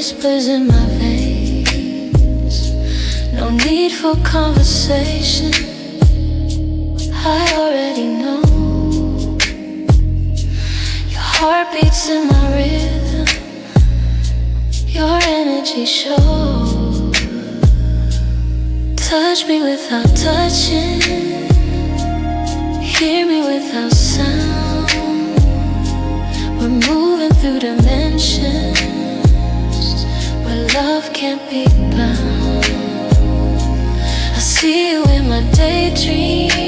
whispers in my veins. No need for conversation, I already know. Your heart beats in my rhythm, your energy shows. Touch me without touching, hear me without sound. We're moving through dimensions where love can't be bound. I see you in my daydreams,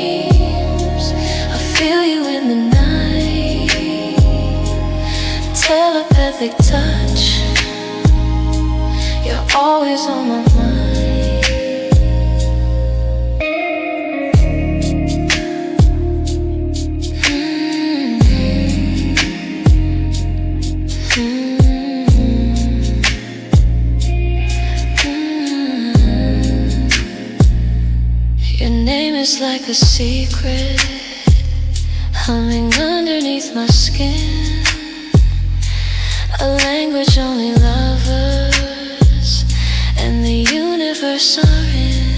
I feel you in the night. Telepathic touch, you're always on my mind. It's like a secret humming underneath my skin, a language only lovers and the universe are in.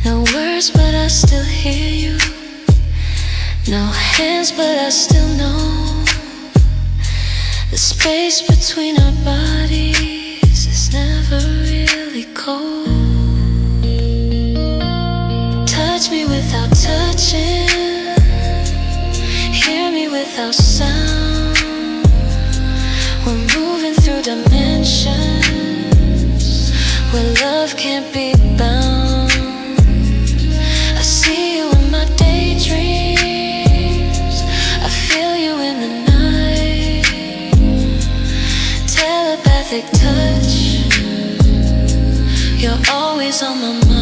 No words but I still hear you, no hands but I still know. The space between our bodies is never really cold. without sound. We're moving through dimensions where love can't be bound. I see you in my daydreams, I feel you in the night. Telepathic touch, you're always on my mind.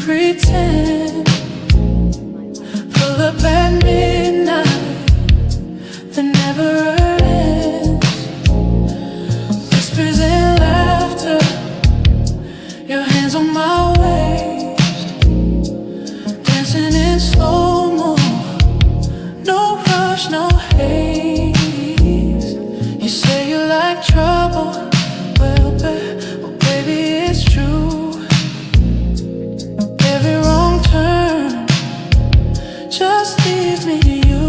Pretend, pull up at midnight, that never ends. Whispers and laughter, your hands on my waist, dancing in slow-mo, no rush, no haste. You say you like trouble, well, baby, it's true. Just leaves me to you.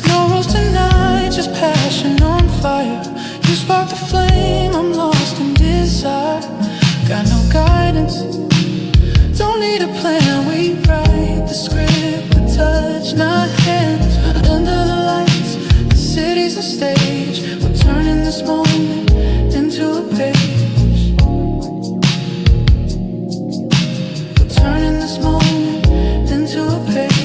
No rules tonight, just passion on fire. You spark the flame, I'm lost in desire. Got no guidance, don't need a plan. We write the script with touch, not hands. Under the lights, the city's a stage. We're turning this moment into a page. We're turning this moment into a page.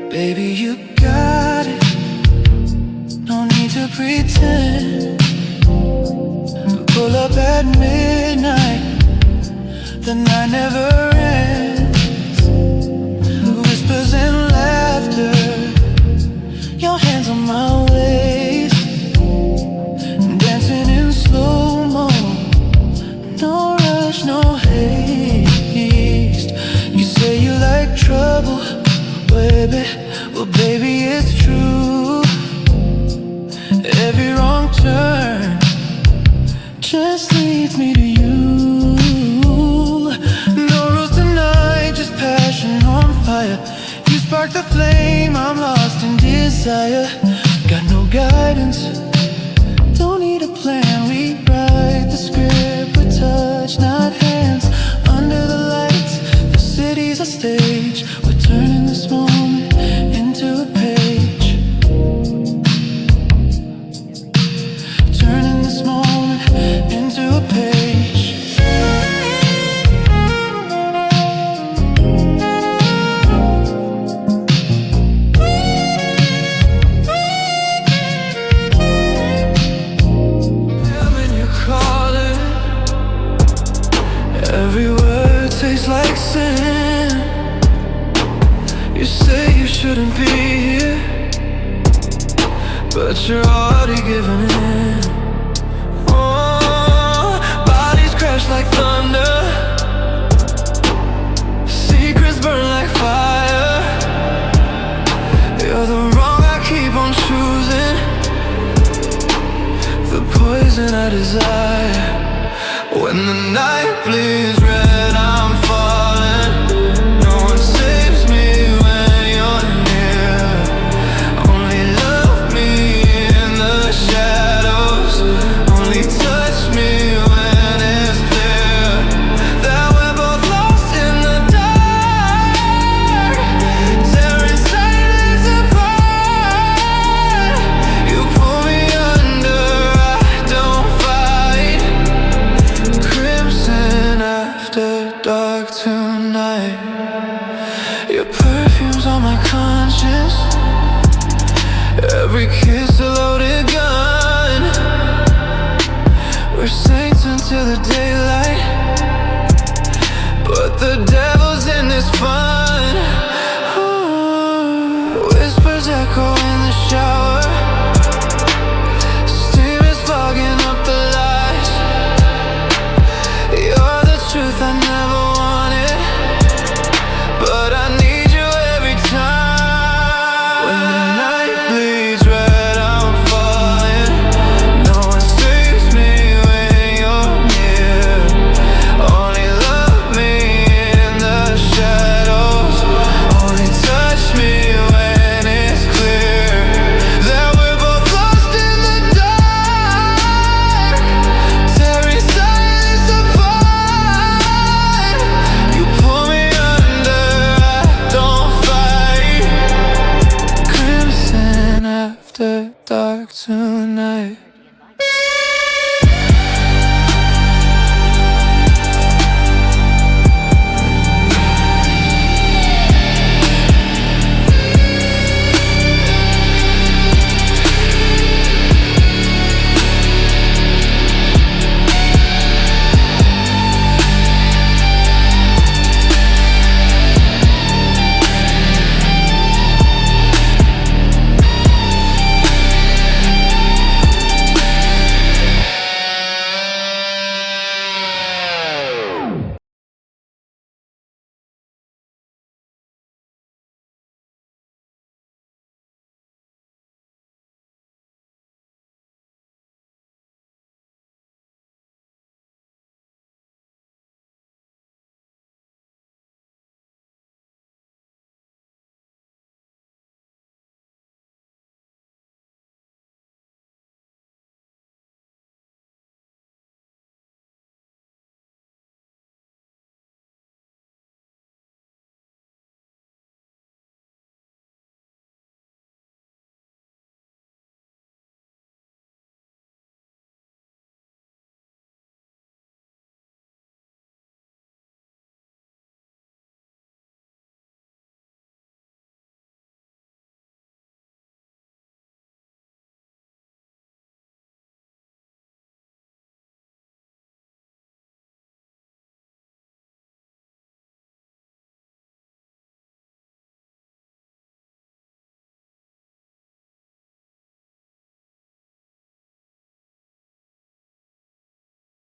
Baby, you got it, no need to pretend. Pull up at midnight, the night never ends. Whispers and laughter, your hands on my waist, dancing in slow-mo, no rush, no haste. You say you like trouble, baby, well, baby, it's true. Every wrong turn just leads me to you. You spark the flame, I'm lost in desire. Got no guidance, don't need a plan. We write the script with touch, not hands. Under the lights, the city's a stage. We're turning this moment into a page. Turning this moment into a page. Every word tastes like sin. You say you shouldn't be here, but you're already giving in. Oh, bodies crash like thunder, secrets burn like fire. You're the wrong I keep on choosing, the poison I desire. When the night bleeds red, I'm falling. No one saves me when you're near. Only love me in the shadows. Only touch me when it's clear that we're both lost in the dark, tearing silence apart. You pull me under, I don't fight. Crimson after dark tonight. Your perfume's on my conscience, every kiss a loaded gun. We're saints until the daylight, but the devil's in this fun. Ooh, whispers echo in the shower, steam is fogging up the lights. dark tonight.